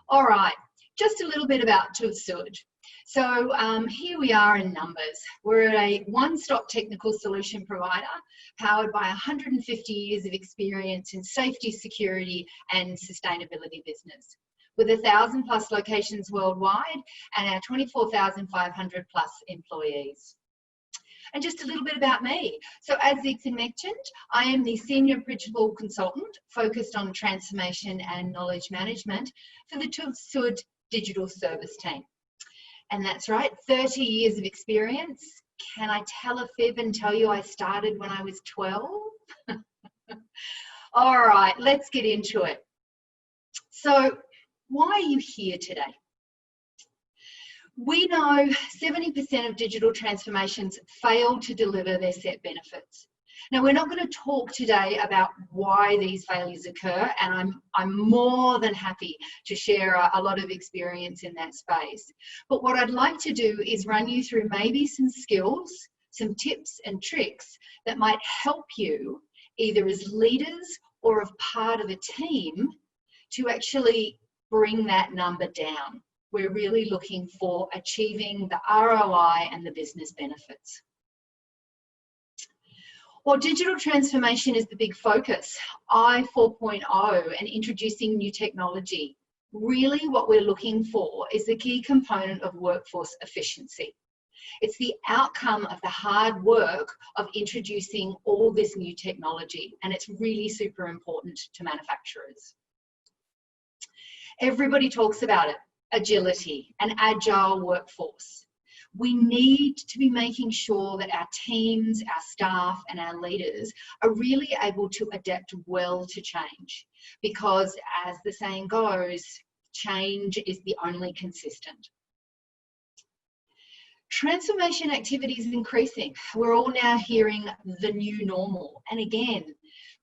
All right, just a little bit about TUV SUD. So here we are in numbers. We're a one-stop technical solution provider powered by 150 years of experience in safety, security and sustainability business, with 1,000 plus locations worldwide and our 24,500 plus employees. And just a little bit about me. So as Ziggy mentioned, I am the Senior Principal Consultant focused on transformation and knowledge management for the TUV SUD Digital Service team. And that's right, 30 years of experience. Can I tell a fib and tell you I started when I was 12? All right, let's get into it. So why are you here today? We know 70% of digital transformations fail to deliver their set benefits. Now, we're not going to talk today about why these failures occur, and I'm more than happy to share a lot of experience in that space. But what I'd like to do is run you through maybe some skills, some tips and tricks that might help you either as leaders or as part of a team to actually bring that number down. We're really looking for achieving the ROI and the business benefits. While digital transformation is the big focus, I 4.0 and introducing new technology, really what we're looking for is the key component of workforce efficiency. It's the outcome of the hard work of introducing all this new technology, and it's really super important to manufacturers. Everybody talks about it. Agility, an agile workforce. We need to be making sure that our teams, our staff and our leaders are really able to adapt well to change, because as the saying goes, change is the only consistent. Transformation activity is increasing. We're all now hearing the new normal, and again,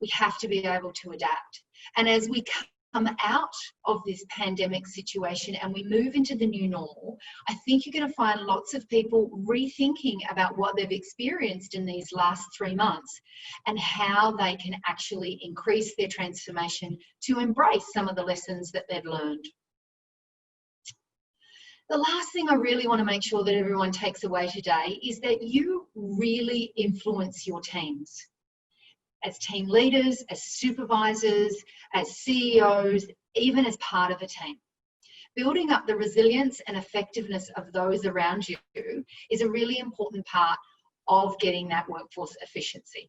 we have to be able to adapt. And as we come out of this pandemic situation and we move into the new normal, I think you're going to find lots of people rethinking about what they've experienced in these last 3 months and how they can actually increase their transformation to embrace some of the lessons that they've learned. The last thing I really want to make sure that everyone takes away today is that you really influence your teams. As team leaders, as supervisors, as CEOs, even as part of a team. Building up the resilience and effectiveness of those around you is a really important part of getting that workforce efficiency.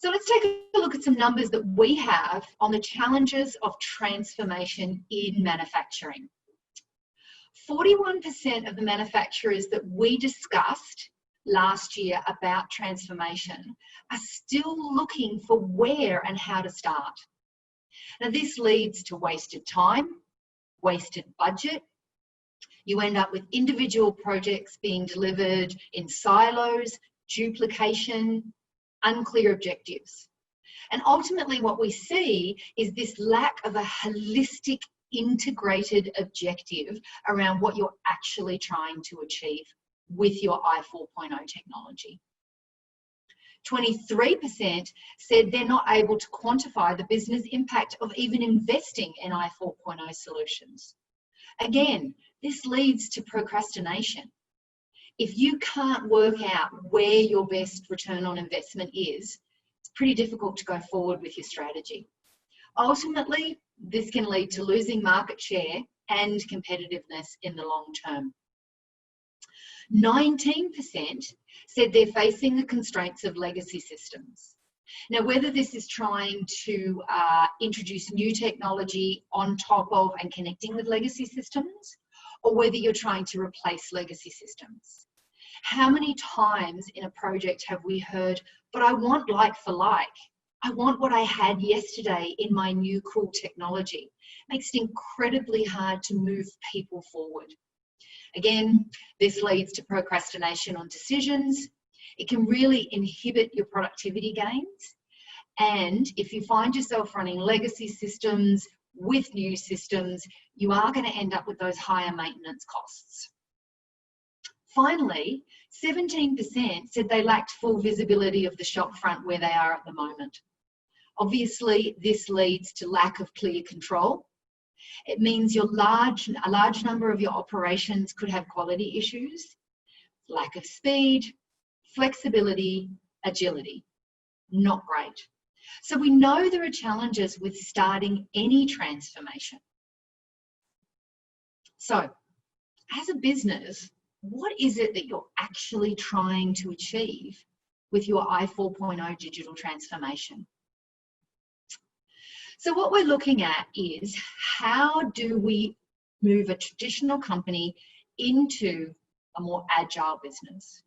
So let's take a look at some numbers that we have on the challenges of transformation in manufacturing. 41% of the manufacturers that we discussed last year about transformation are still looking for where and how to start. Now this leads to wasted time, wasted budget. You end up with individual projects being delivered in silos, duplication, unclear objectives. And ultimately what we see is this lack of a holistic, integrated objective around what you're actually trying to achieve with your I4.0 technology. 23% said they're not able to quantify the business impact of even investing in I4.0 solutions. Again, this leads to procrastination. If you can't work out where your best return on investment is, it's pretty difficult to go forward with your strategy. Ultimately, this can lead to losing market share and competitiveness in the long term. 19% said they're facing the constraints of legacy systems. Now, whether this is trying to introduce new technology on top of and connecting with legacy systems, or whether you're trying to replace legacy systems. How many times in a project have we heard, but I want like for like. I want what I had yesterday in my new cool technology. It makes it incredibly hard to move people forward. Again, this leads to procrastination on decisions. It can really inhibit your productivity gains. And if you find yourself running legacy systems with new systems, you are going to end up with those higher maintenance costs. Finally, 17% said they lacked full visibility of the shop front where they are at the moment. Obviously, this leads to lack of clear control It means a large number of your operations could have quality issues, lack of speed, flexibility, agility. Not great. So we know there are challenges with starting any transformation. So as a business, what is it that you're actually trying to achieve with your I 4.0 digital transformation? So what we're looking at is, how do we move a traditional company into a more agile business?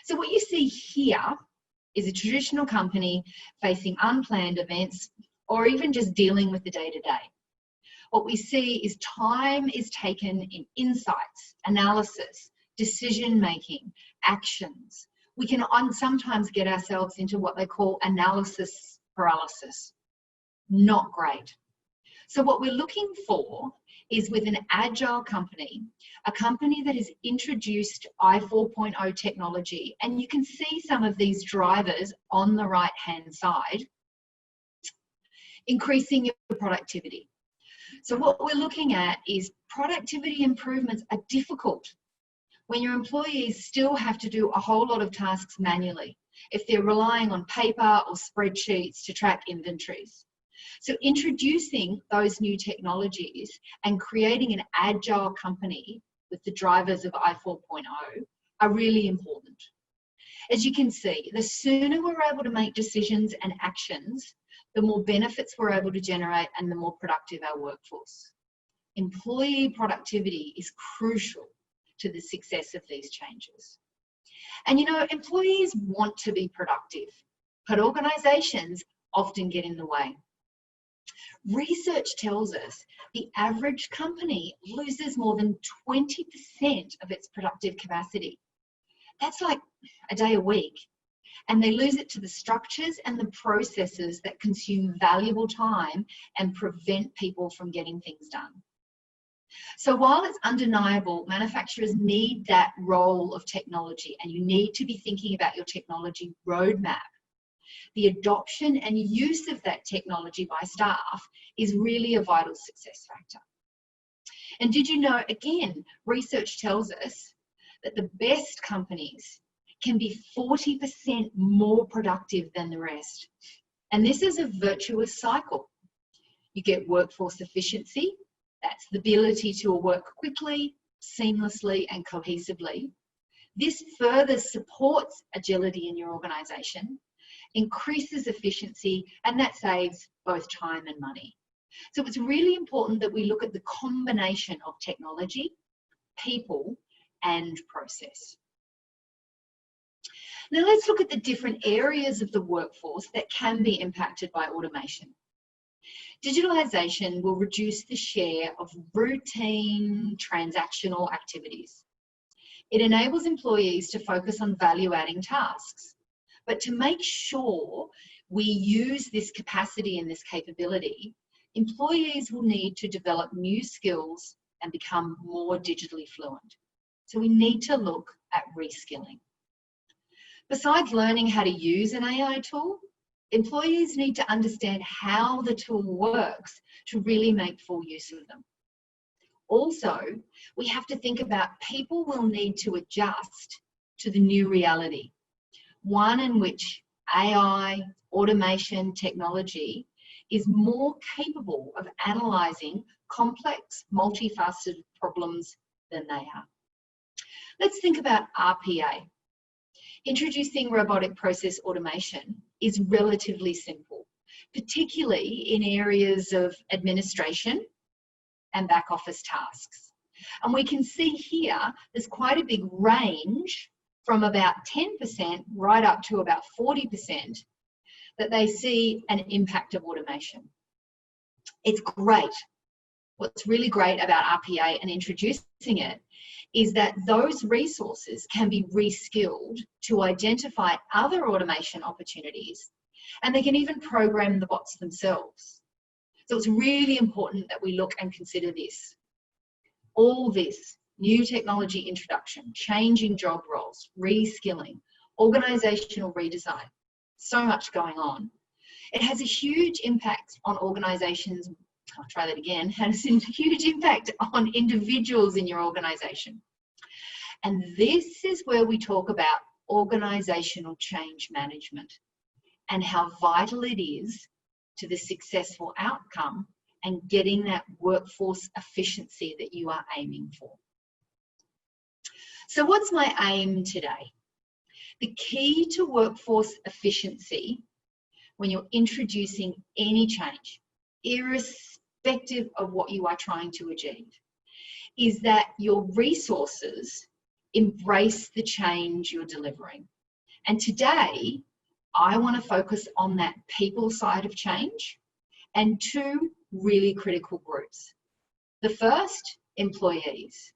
So what you see here is a traditional company facing unplanned events, or even just dealing with the day-to-day. What we see is time is taken in insights, analysis, decision-making, actions. We can sometimes get ourselves into what they call analysis paralysis. Not great. So what we're looking for is, with an agile company, a company that has introduced I 4.0 technology, and you can see some of these drivers on the right-hand side, increasing your productivity. So what we're looking at is, productivity improvements are difficult when your employees still have to do a whole lot of tasks manually, if they're relying on paper or spreadsheets to track inventories. So introducing those new technologies and creating an agile company with the drivers of I 4.0 are really important. As you can see, the sooner we're able to make decisions and actions, the more benefits we're able to generate and the more productive our workforce. Employee productivity is crucial to the success of these changes. And you know, employees want to be productive, but organisations often get in the way. Research tells us the average company loses more than 20% of its productive capacity. That's like a day a week. And they lose it to the structures and the processes that consume valuable time and prevent people from getting things done. So while it's undeniable, manufacturers need that role of technology, and you need to be thinking about your technology roadmap. The adoption and use of that technology by staff is really a vital success factor. And did you know, again, research tells us that the best companies can be 40% more productive than the rest. And this is a virtuous cycle. You get workforce efficiency, that's the ability to work quickly, seamlessly, and cohesively. This further supports agility in your organisation, increases efficiency, and that saves both time and money. So it's really important that we look at the combination of technology, people, and process. Now let's look at the different areas of the workforce that can be impacted by automation. Digitalisation will reduce the share of routine transactional activities. It enables employees to focus on value-adding tasks. But to make sure we use this capacity and this capability, employees will need to develop new skills and become more digitally fluent. So we need to look at reskilling. Besides learning how to use an AI tool, employees need to understand how the tool works to really make full use of them. Also, we have to think about people will need to adjust to the new reality, one in which AI, automation, technology is more capable of analysing complex, multifaceted problems than they are. Let's think about RPA. Introducing robotic process automation is relatively simple, particularly in areas of administration and back office tasks. And we can see here there's quite a big range from about 10% right up to about 40% that they see an impact of automation. It's great. What's really great about RPA and introducing it is that those resources can be reskilled to identify other automation opportunities, and they can even program the bots themselves. So it's really important that we look and consider this. All this new technology introduction, changing job roles, reskilling, organisational redesign, so much going on. It has a huge impact on organisations' I'll try that again, has a huge impact on individuals in your organisation. And this is where we talk about organisational change management and how vital it is to the successful outcome and getting that workforce efficiency that you are aiming for. So what's my aim today? The key to workforce efficiency when you're introducing any change, irrespective of what you are trying to achieve, is that your resources embrace the change you're delivering. And today, I want to focus on that people side of change and two really critical groups. The first, employees,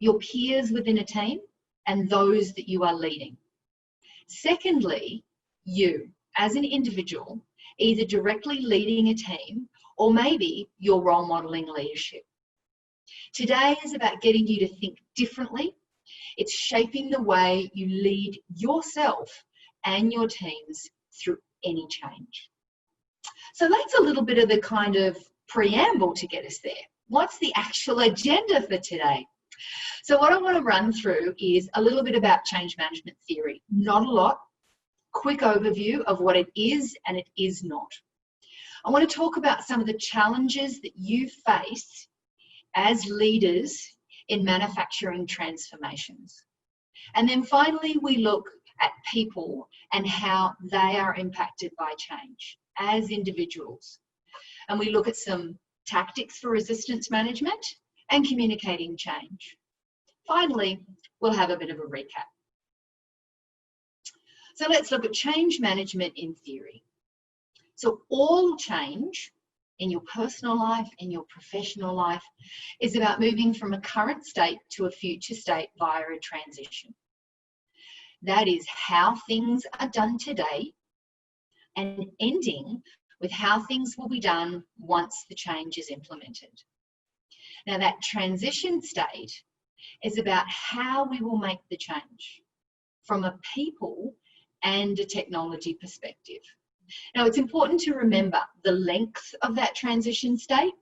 your peers within a team and those that you are leading. Secondly, you as an individual, either directly leading a team or maybe you're role modeling leadership. Today is about getting you to think differently. It's shaping the way you lead yourself and your teams through any change. So that's a little bit of the kind of preamble to get us there. What's the actual agenda for today? So what I want to run through is a little bit about change management theory. Not a lot. Quick overview of what it is and it is not. I want to talk about some of the challenges that you face as leaders in manufacturing transformations. And then finally, we look at people and how they are impacted by change as individuals. And we look at some tactics for resistance management and communicating change. Finally, we'll have a bit of a recap. So let's look at change management in theory. So all change in your personal life, in your professional life, is about moving from a current state to a future state via a transition. That is how things are done today and ending with how things will be done once the change is implemented. Now that transition state is about how we will make the change from a people and a technology perspective. Now it's important to remember the length of that transition state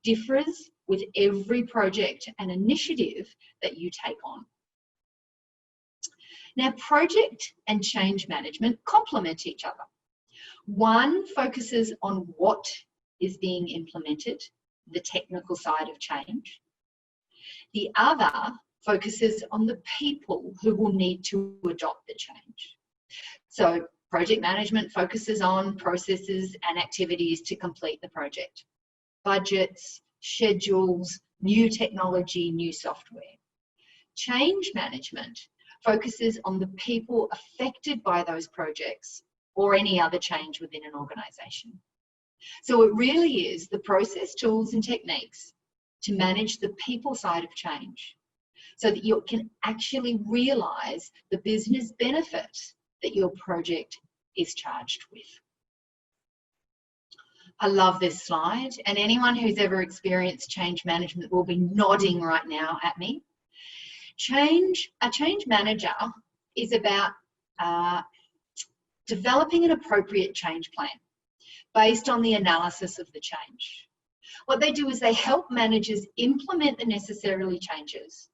differs with every project and initiative that you take on. Now project and change management complement each other. One focuses on what is being implemented, the technical side of change. The other focuses on the people who will need to adopt the change. So project management focuses on processes and activities to complete the project. Budgets, schedules, new technology, new software. Change management focuses on the people affected by those projects or any other change within an organisation. So it really is the process, tools and techniques to manage the people side of change so that you can actually realise the business benefits that your project is charged with. I love this slide, and anyone who's ever experienced change management will be nodding right now at me. A change manager is about developing an appropriate change plan based on the analysis of the change. What they do is they help managers implement the necessary changes.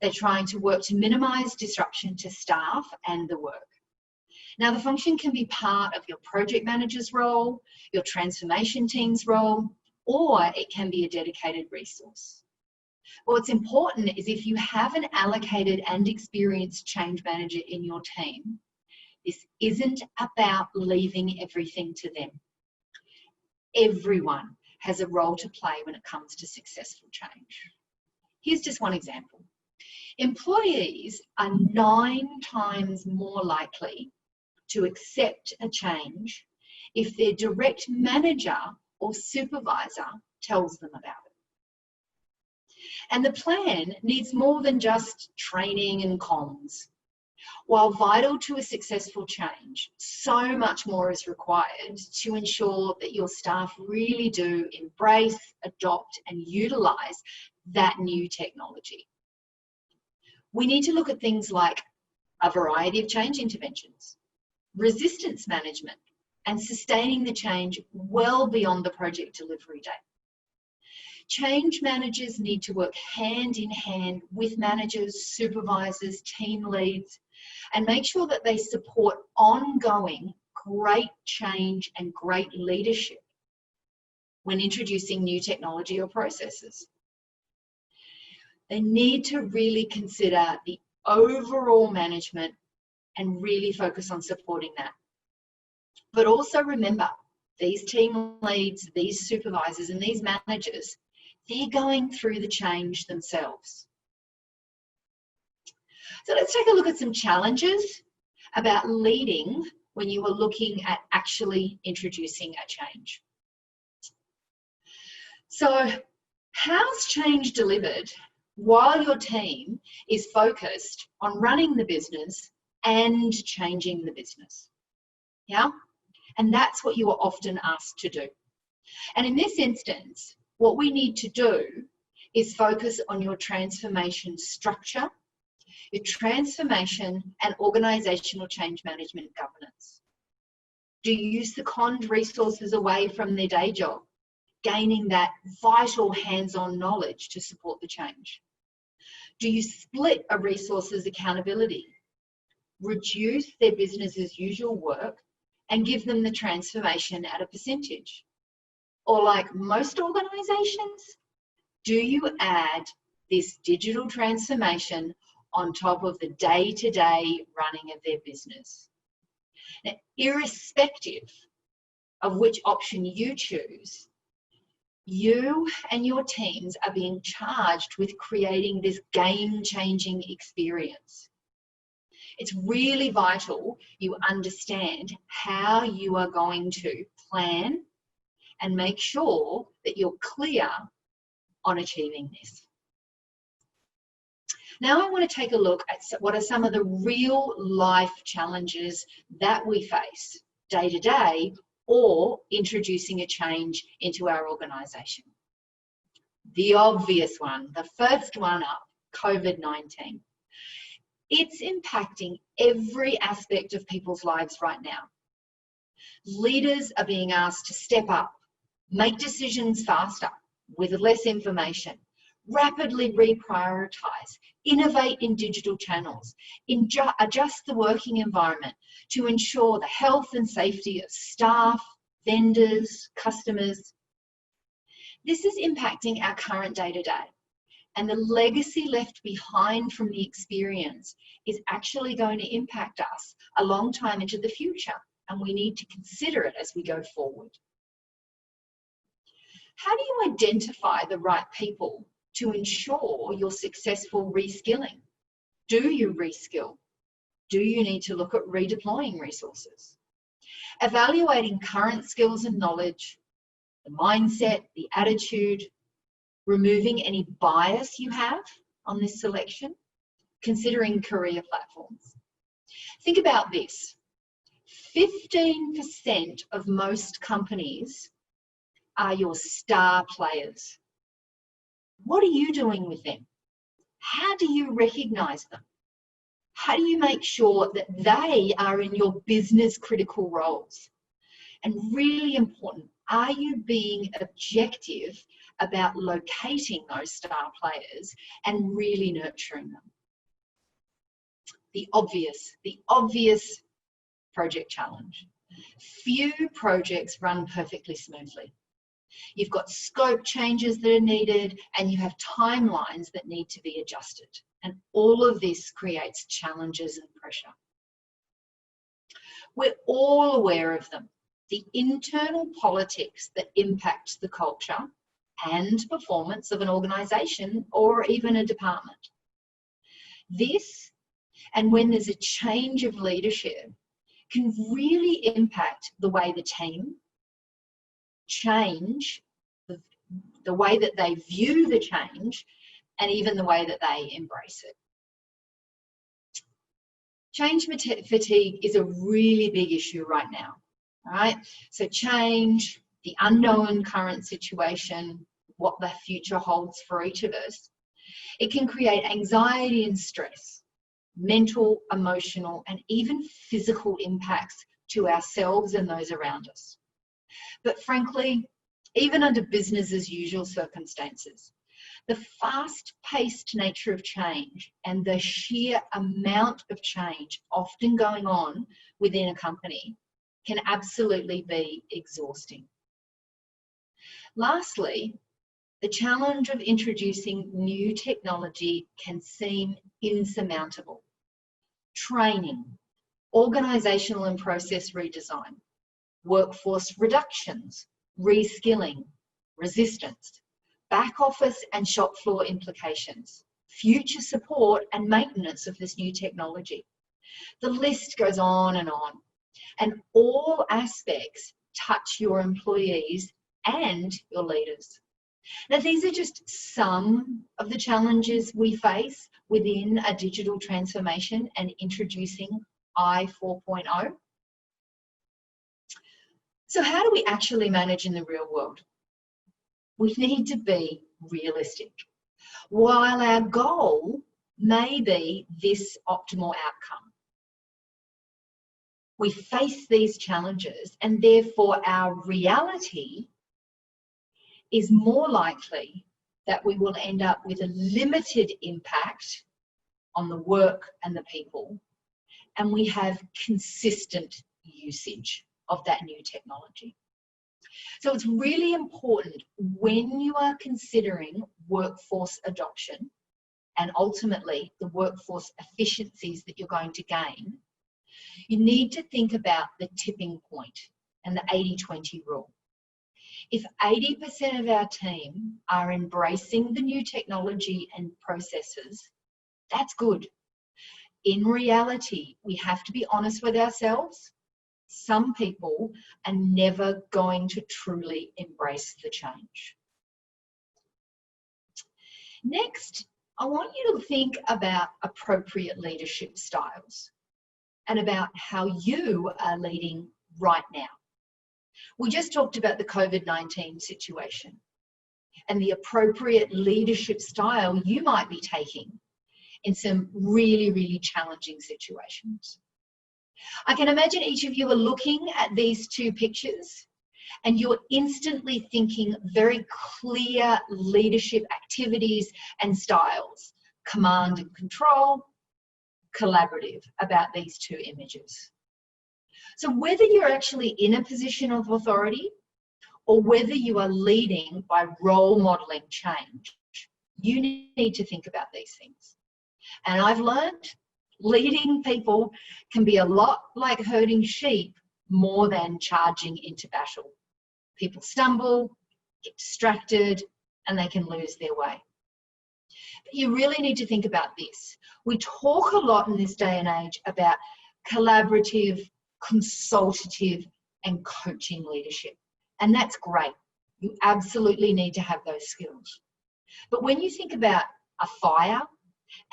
They're trying to work to minimise disruption to staff and the work. Now, the function can be part of your project manager's role, your transformation team's role, or it can be a dedicated resource. But what's important is if you have an allocated and experienced change manager in your team, this isn't about leaving everything to them. Everyone has a role to play when it comes to successful change. Here's just one example. Employees are 9 times more likely to accept a change if their direct manager or supervisor tells them about it. And the plan needs more than just training and comms. While vital to a successful change, so much more is required to ensure that your staff really do embrace, adopt, and utilise that new technology. We need to look at things like a variety of change interventions, resistance management, and sustaining the change well beyond the project delivery date. Change managers need to work hand in hand with managers, supervisors, team leads, and make sure that they support ongoing great change and great leadership when introducing new technology or processes. They need to really consider the overall management and really focus on supporting that. But also remember, these team leads, these supervisors, and these managers, they're going through the change themselves. So let's take a look at some challenges about leading when you are looking at actually introducing a change. So how's change delivered while your team is focused on running the business and changing the business? Yeah? And that's what you are often asked to do. And in this instance, what we need to do is focus on your transformation structure, your transformation and organisational change management governance. Do you second resources away from their day job, gaining that vital hands-on knowledge to support the change? Do you split a resource's accountability, reduce their business as usual work, and give them the transformation at a percentage? Or like most organisations, do you add this digital transformation on top of the day-to-day running of their business? Now, irrespective of which option you choose, you and your teams are being charged with creating this game-changing experience. It's really vital you understand how you are going to plan and make sure that you're clear on achieving this. Now I want to take a look at what are some of the real life challenges that we face day to day or introducing a change into our organisation. The obvious one, the first one up, COVID-19. It's impacting every aspect of people's lives right now. Leaders are being asked to step up, make decisions faster with less information, rapidly reprioritise, innovate in digital channels, adjust the working environment to ensure the health and safety of staff, vendors, customers. This is impacting our current day-to-day, and the legacy left behind from the experience is actually going to impact us a long time into the future, and we need to consider it as we go forward. How do you identify the right people to ensure your successful reskilling? Do you reskill? Do you need to look at redeploying resources? Evaluating current skills and knowledge, the mindset, the attitude, removing any bias you have on this selection, considering career platforms. Think about this. 15% of most companies are your star players. What are you doing with them? How do you recognise them? How do you make sure that they are in your business critical roles? And really important, are you being objective about locating those star players and really nurturing them? The obvious project challenge. Few projects run perfectly smoothly. You've got scope changes that are needed, and you have timelines that need to be adjusted. And all of this creates challenges and pressure. We're all aware of them. The internal politics that impact the culture and performance of an organisation or even a department. This, and when there's a change of leadership, can really impact the way the team change, the way that they view the change, and even the way that they embrace it. Change fatigue is a really big issue right now, right? So change, the unknown current situation, what the future holds for each of us, it can create anxiety and stress, mental, emotional, and even physical impacts to ourselves and those around us. But frankly, even under business as usual circumstances. The fast-paced nature of change and the sheer amount of change often going on within a company can absolutely be exhausting. Lastly, the challenge of introducing new technology can seem insurmountable. Training, organisational and process redesign, workforce reductions, reskilling, resistance, back office and shop floor implications, future support and maintenance of this new technology. The list goes on, and all aspects touch your employees and your leaders. Now, these are just some of the challenges we face within a digital transformation and introducing I 4.0. So how do we actually manage in the real world? We need to be realistic. While our goal may be this optimal outcome, we face these challenges, and therefore our reality is more likely that we will end up with a limited impact on the work and the people, and we have consistent usage of that new technology. So it's really important when you are considering workforce adoption and ultimately the workforce efficiencies that you're going to gain, you need to think about the tipping point and the 80-20 rule. If 80% of our team are embracing the new technology and processes, that's good. In reality, we have to be honest with ourselves. Some people are never going to truly embrace the change. Next, I want you to think about appropriate leadership styles and about how you are leading right now. We just talked about the COVID-19 situation and the appropriate leadership style you might be taking in some really, really challenging situations. I can imagine each of you are looking at these two pictures and you're instantly thinking very clear leadership activities and styles, command and control, collaborative, about these two images. So whether you're actually in a position of authority or whether you are leading by role modeling change, you need to think about these things. And I've learned leading people can be a lot like herding sheep more than charging into battle. People stumble, get distracted, and they can lose their way. But you really need to think about this. We talk a lot in this day and age about collaborative, consultative, and coaching leadership. And that's great. You absolutely need to have those skills. But when you think about a fire,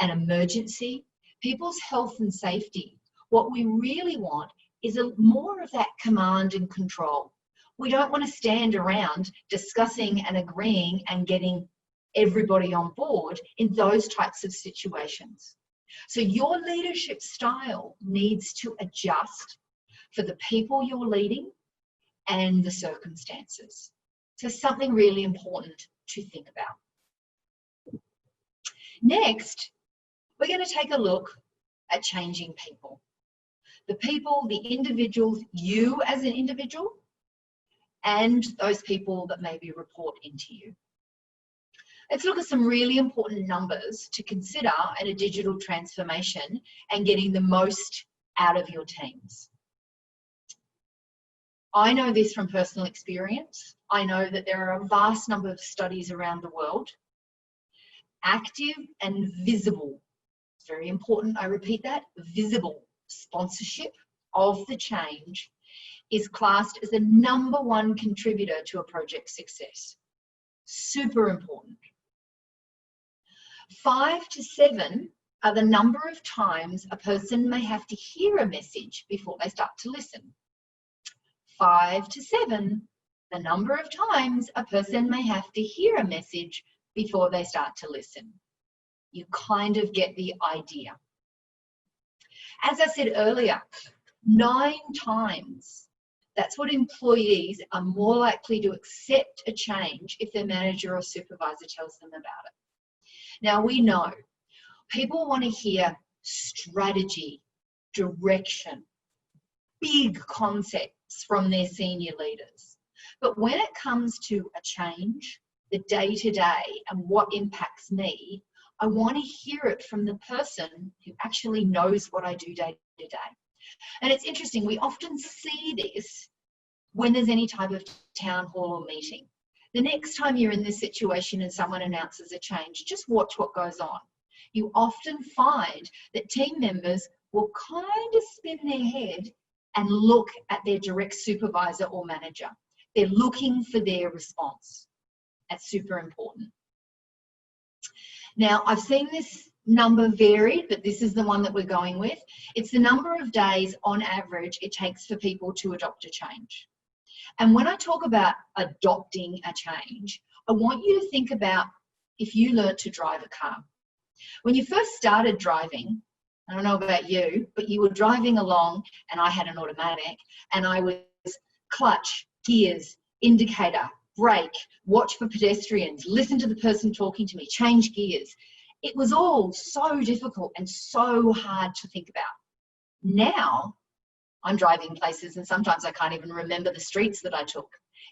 an emergency, people's health and safety, what we really want is more of that command and control. We don't want to stand around discussing and agreeing and getting everybody on board in those types of situations. So your leadership style needs to adjust for the people you're leading and the circumstances. So something really important to think about. Next, we're going to take a look at changing people. The people, the individuals, you as an individual, and those people that maybe report into you. Let's look at some really important numbers to consider in a digital transformation and getting the most out of your teams. I know this from personal experience. I know that there are a vast number of studies around the world. Active and visible, it's very important, I repeat that, visible sponsorship of the change is classed as the #1 contributor to a project's success. Super important. 5 to 7 are the number of times a person may have to hear a message before they start to listen. 5 to 7, the number of times a person may have to hear a message before they start to listen. You kind of get the idea. As I said earlier, 9 times That's what employees are more likely to accept a change if their manager or supervisor tells them about it. Now, we know people want to hear strategy, direction, big concepts from their senior leaders. But when it comes to a change, the day-to-day and what impacts me, I want to hear it from the person who actually knows what I do day to day. And it's interesting, we often see this when there's any type of town hall or meeting. The next time you're in this situation and someone announces a change, just watch what goes on. You often find that team members will kind of spin their head and look at their direct supervisor or manager. They're looking for their response. That's super important. Now, I've seen this number varied, but this is the one that we're going with. It's the number of days on average it takes for people to adopt a change. And when I talk about adopting a change, I want you to think about if you learned to drive a car. When you first started driving, I don't know about you, but you were driving along and I had an automatic and I was clutch, gears, indicator, brake, watch for pedestrians, listen to the person talking to me, change gears. It was all so difficult and so hard to think about. Now, I'm driving places and sometimes I can't even remember the streets that I took.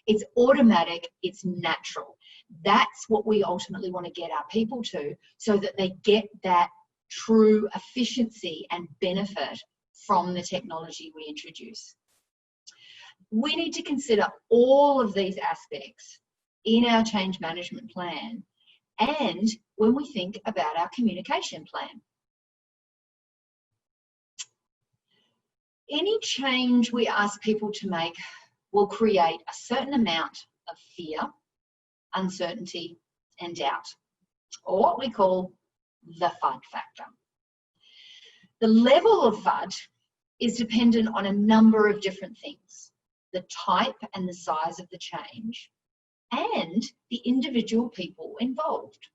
It's automatic, it's natural. That's what we ultimately want to get our people to, so that they get that true efficiency and benefit from the technology we introduce. We need to consider all of these aspects in our change management plan and when we think about our communication plan. Any change we ask people to make will create a certain amount of fear, uncertainty, and doubt, or what we call the FUD factor. The level of FUD is dependent on a number of different things: the type and the size of the change, and the individual people involved.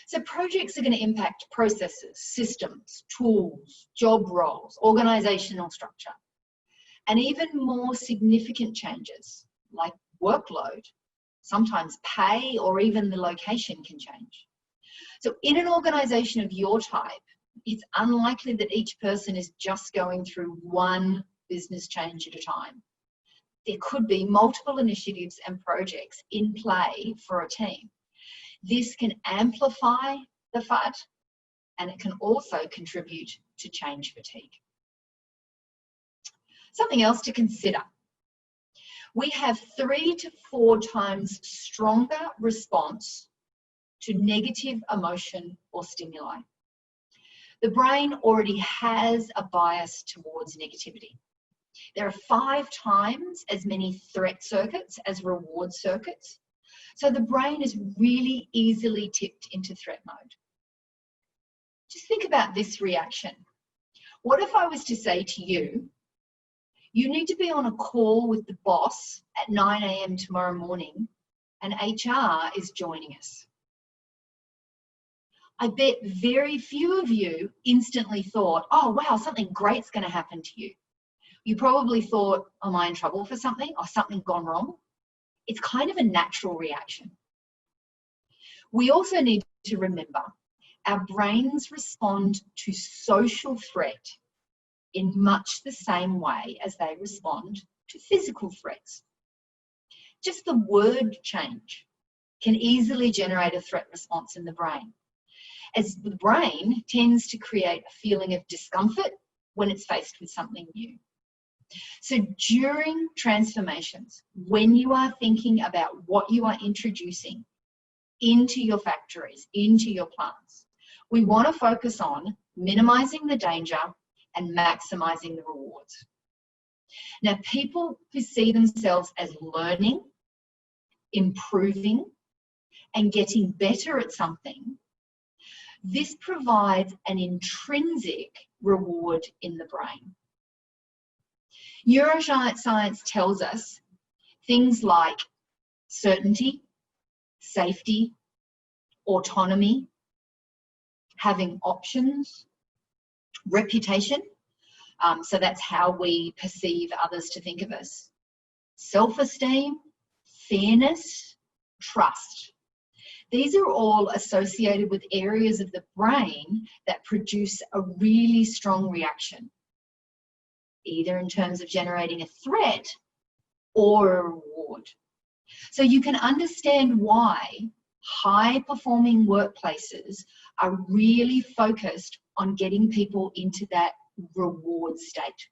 So projects are going to impact processes, systems, tools, job roles, organisational structure, and even more significant changes like workload, sometimes pay, or even the location can change. So in an organisation of your type, it's unlikely that each person is just going through one business change at a time. There could be multiple initiatives and projects in play for a team. This can amplify the FUD, and it can also contribute to change fatigue. Something else to consider. We have 3 to 4 times stronger response to negative emotion or stimuli. The brain already has a bias towards negativity. There are 5 times as many threat circuits as reward circuits. So the brain is really easily tipped into threat mode. Just think about this reaction. What if I was to say to you, you need to be on a call with the boss at 9 a.m. tomorrow morning and HR is joining us? I bet very few of you instantly thought, oh wow, something great's going to happen to you. You probably thought, am I in trouble for something or something gone wrong? It's kind of a natural reaction. We also need to remember our brains respond to social threat in much the same way as they respond to physical threats. Just the word change can easily generate a threat response in the brain, as the brain tends to create a feeling of discomfort when it's faced with something new. So during transformations, when you are thinking about what you are introducing into your factories, into your plants, we want to focus on minimizing the danger and maximizing the rewards. Now, people who see themselves as learning, improving, and getting better at something, this provides an intrinsic reward in the brain. Neuroscience tells us things like certainty, safety, autonomy, having options, reputation. So that's how we perceive others to think of us. Self-esteem, fairness, trust. These are all associated with areas of the brain that produce a really strong reaction, either in terms of generating a threat or a reward. So you can understand why high-performing workplaces are really focused on getting people into that reward state.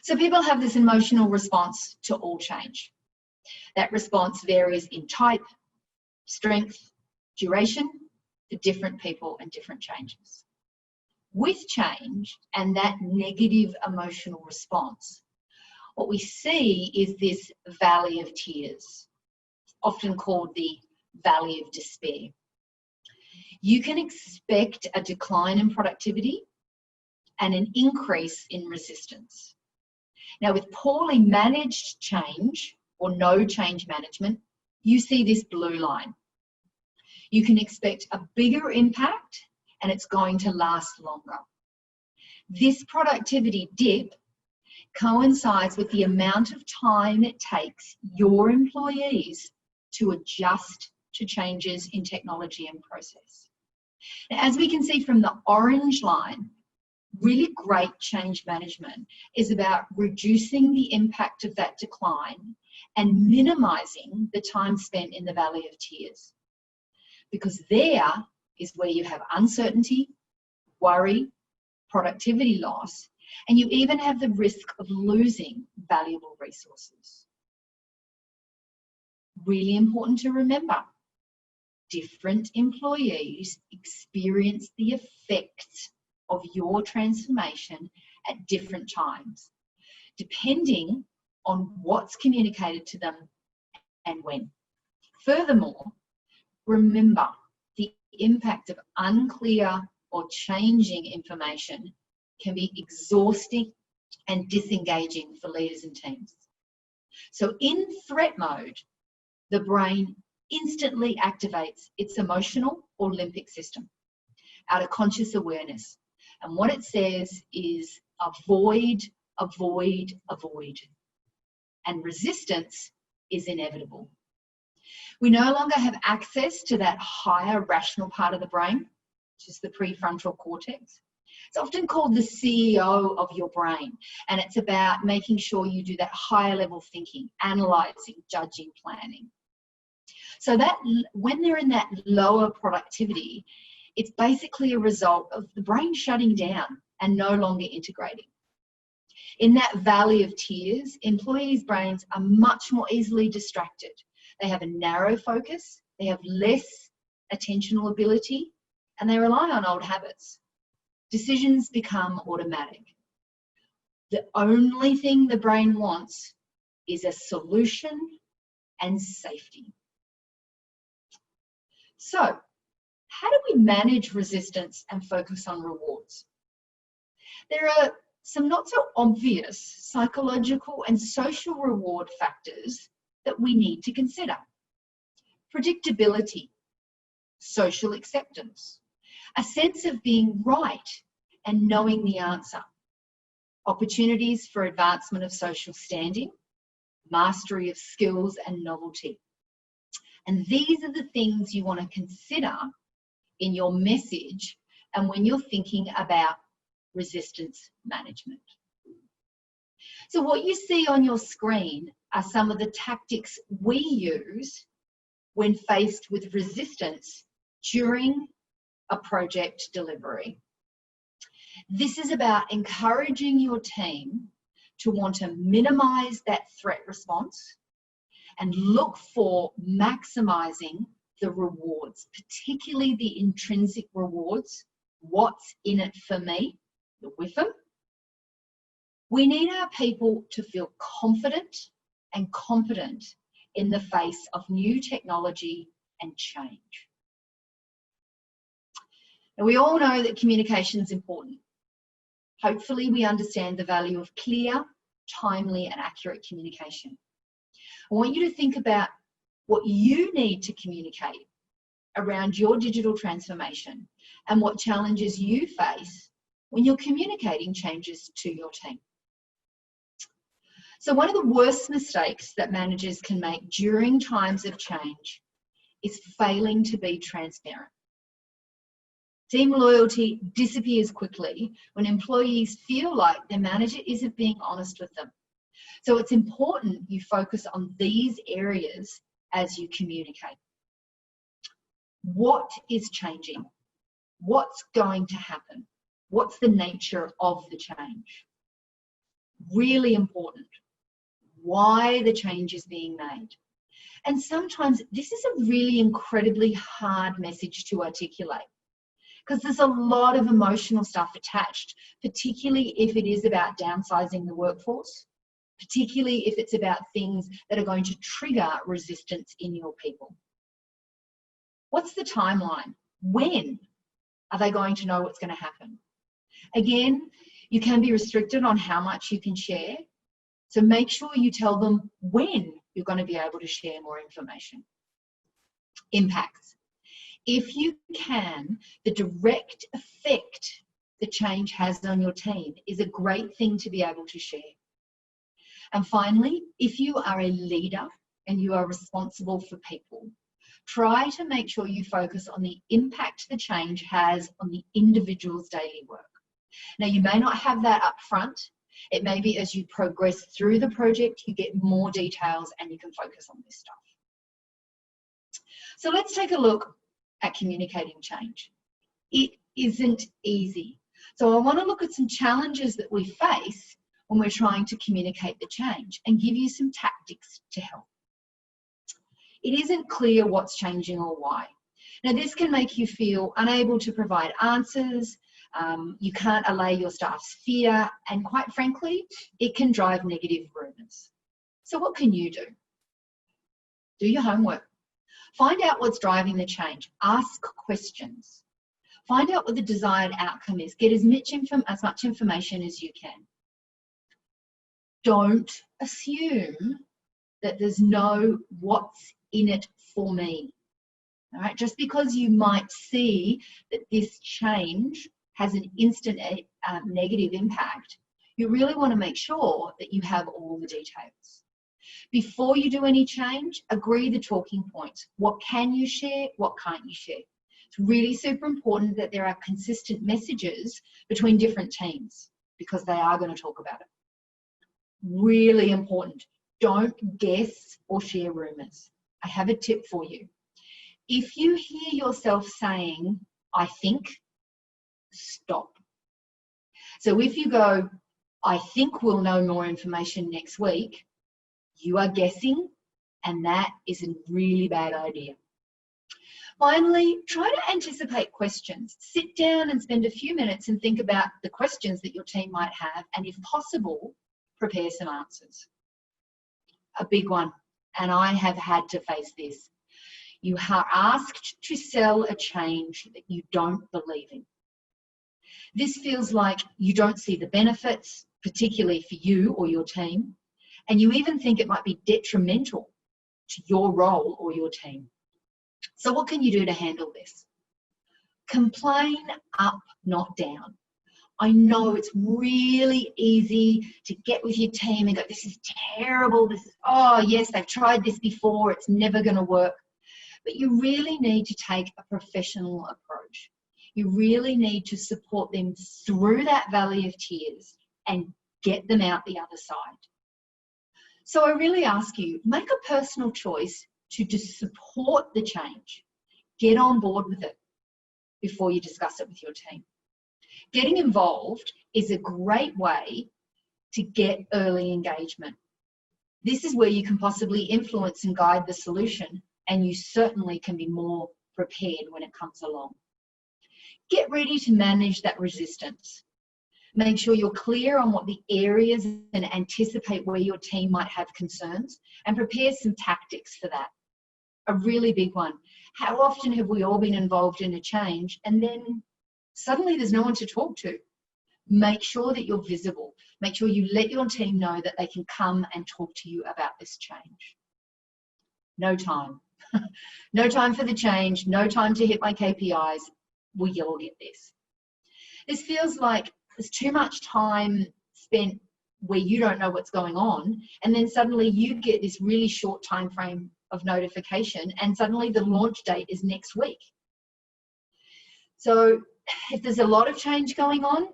So people have this emotional response to all change. That response varies in type, strength, duration for different people and different changes. With change and that negative emotional response, what we see is this valley of tears, often called the valley of despair. You can expect a decline in productivity and an increase in resistance. Now, with poorly managed change or no change management, you see this blue line. You can expect a bigger impact and it's going to last longer. This productivity dip coincides with the amount of time it takes your employees to adjust to changes in technology and process. Now, as we can see from the orange line, really great change management is about reducing the impact of that decline and minimizing the time spent in the valley of tears. Because there is where you have uncertainty, worry, productivity loss, and you even have the risk of losing valuable resources. Really important to remember, different employees experience the effects of your transformation at different times, depending on what's communicated to them and when. Furthermore, remember the impact of unclear or changing information can be exhausting and disengaging for leaders and teams. So in threat mode, the brain instantly activates its emotional or limbic system out of conscious awareness. And what it says is avoid, avoid, avoid. And resistance is inevitable. We no longer have access to that higher rational part of the brain, which is the prefrontal cortex. It's often called the CEO of your brain, and it's about making sure you do that higher level thinking, analysing, judging, planning. So that when they're in that lower productivity, it's basically a result of the brain shutting down and no longer integrating. In that valley of tears, employees' brains are much more easily distracted. They have a narrow focus, they have less attentional ability, and they rely on old habits. Decisions become automatic. The only thing the brain wants is a solution and safety. So, how do we manage resistance and focus on rewards? There are some not so obvious psychological and social reward factors that we need to consider. Predictability, social acceptance, a sense of being right and knowing the answer, opportunities for advancement of social standing, mastery of skills and novelty. And these are the things you want to consider in your message and when you're thinking about resistance management. So what you see on your screen are some of the tactics we use when faced with resistance during a project delivery. This is about encouraging your team to want to minimize that threat response and look for maximizing the rewards, particularly the intrinsic rewards. What's in it for me? The WIFM. We need our people to feel confident and competent in the face of new technology and change. Now, we all know that communication is important. Hopefully, we understand the value of clear, timely, and accurate communication. I want you to think about what you need to communicate around your digital transformation and what challenges you face when you're communicating changes to your team. So one of the worst mistakes that managers can make during times of change is failing to be transparent. Team loyalty disappears quickly when employees feel like their manager isn't being honest with them. So it's important you focus on these areas as you communicate. What is changing? What's going to happen? What's the nature of the change? Really important. Why the change is being made. And sometimes this is a really incredibly hard message to articulate because there's a lot of emotional stuff attached, particularly if it is about downsizing the workforce, particularly if it's about things that are going to trigger resistance in your people. What's the timeline? When are they going to know what's going to happen? Again, you can be restricted on how much you can share. So make sure you tell them when you're going to be able to share more information. Impacts. If you can, the direct effect the change has on your team is a great thing to be able to share. And finally, if you are a leader and you are responsible for people, try to make sure you focus on the impact the change has on the individual's daily work. Now, you may not have that up front. It may be as you progress through the project, you get more details and you can focus on this stuff. So let's take a look at communicating change. It isn't easy. So I want to look at some challenges that we face when we're trying to communicate the change and give you some tactics to help. It isn't clear what's changing or why. Now, this can make you feel unable to provide answers. You can't allay your staff's fear, and quite frankly, it can drive negative rumours. So what can you do? Do your homework. Find out what's driving the change. Ask questions. Find out what the desired outcome is. Get as much information as you can. Don't assume that there's no what's in it for me. All right, just because you might see that this change has an instant negative impact, you really want to make sure that you have all the details. Before you do any change, agree the talking points. What can you share? What can't you share? It's really super important that there are consistent messages between different teams because they are going to talk about it. Really important. Don't guess or share rumours. I have a tip for you. If you hear yourself saying, I think, stop. So if you go, I think we'll know more information next week, you are guessing, and that is a really bad idea. Finally, try to anticipate questions. Sit down and spend a few minutes and think about the questions that your team might have, and if possible, prepare some answers. A big one, and I have had to face this. You are asked to sell a change that you don't believe in. This feels like you don't see the benefits, particularly for you or your team, and you even think it might be detrimental to your role or your team. So what can you do to handle this? Complain up, not down. I know it's really easy to get with your team and go, this is terrible, this is, oh yes, they've tried this before, it's never going to work. But you really need to take a professional approach. You really need to support them through that valley of tears and get them out the other side. So I really ask you, make a personal choice to just support the change. Get on board with it before you discuss it with your team. Getting involved is a great way to get early engagement. This is where you can possibly influence and guide the solution, and you certainly can be more prepared when it comes along. Get ready to manage that resistance. Make sure you're clear on what the areas and anticipate where your team might have concerns and prepare some tactics for that. A really big one. How often have we all been involved in a change and then suddenly there's no one to talk to? Make sure that you're visible. Make sure you let your team know that they can come and talk to you about this change. No time. No time for the change. No time to hit my KPIs. We all get this. This feels like There's too much time spent where you don't know what's going on, and then suddenly you get this really short time frame of notification, and suddenly the launch date is next week. So if there's a lot of change going on,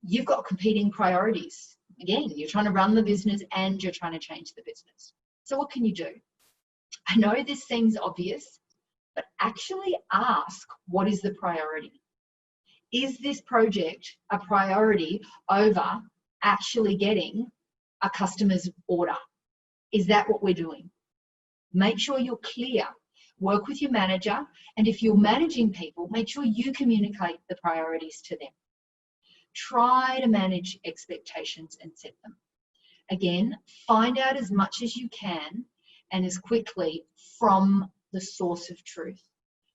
you've got competing priorities. Again, you're trying to run the business and you're trying to change the business. So what can you do? I know this seems obvious, but actually ask, what is the priority? Is this project a priority over actually getting a customer's order? Is that what we're doing? Make sure you're clear. Work with your manager, and if you're managing people, make sure you communicate the priorities to them. Try to manage expectations and set them. Again, find out as much as you can and as quickly from the source of truth.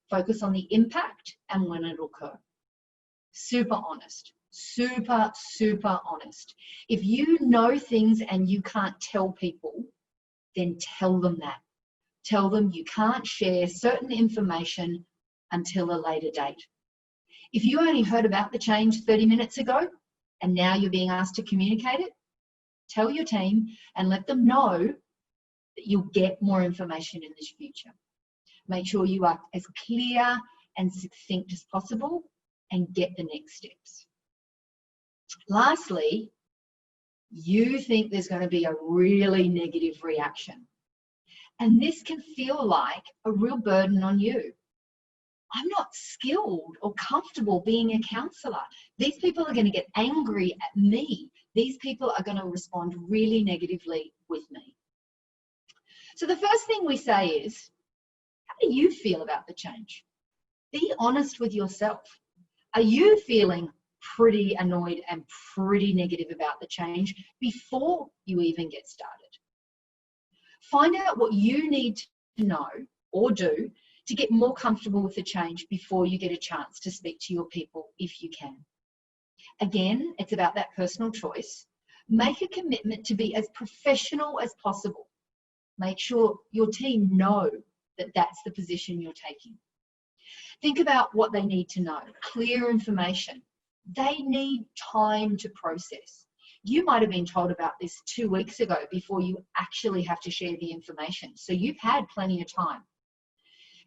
Focus on the impact and when it'll occur. Super honest, super, super honest. If you know things and you can't tell people, then tell them that. Tell them you can't share certain information until a later date. If you only heard about the change 30 minutes ago and now you're being asked to communicate it, tell your team and let them know that you'll get more information in the future. Make sure you are as clear and succinct as possible and get the next steps. Lastly, you think there's going to be a really negative reaction. And this can feel like a real burden on you. I'm not skilled or comfortable being a counsellor. These people are going to get angry at me. These people are going to respond really negatively with me. So the first thing we say is, how do you feel about the change? Be honest with yourself. Are you feeling pretty annoyed and pretty negative about the change before you even get started? Find out what you need to know or do to get more comfortable with the change before you get a chance to speak to your people if you can. Again, it's about that personal choice. Make a commitment to be as professional as possible. Make sure your team know that that's the position you're taking. Think about what they need to know. Clear information. They need time to process. You might have been told about this 2 weeks ago before you actually have to share the information. So you've had plenty of time.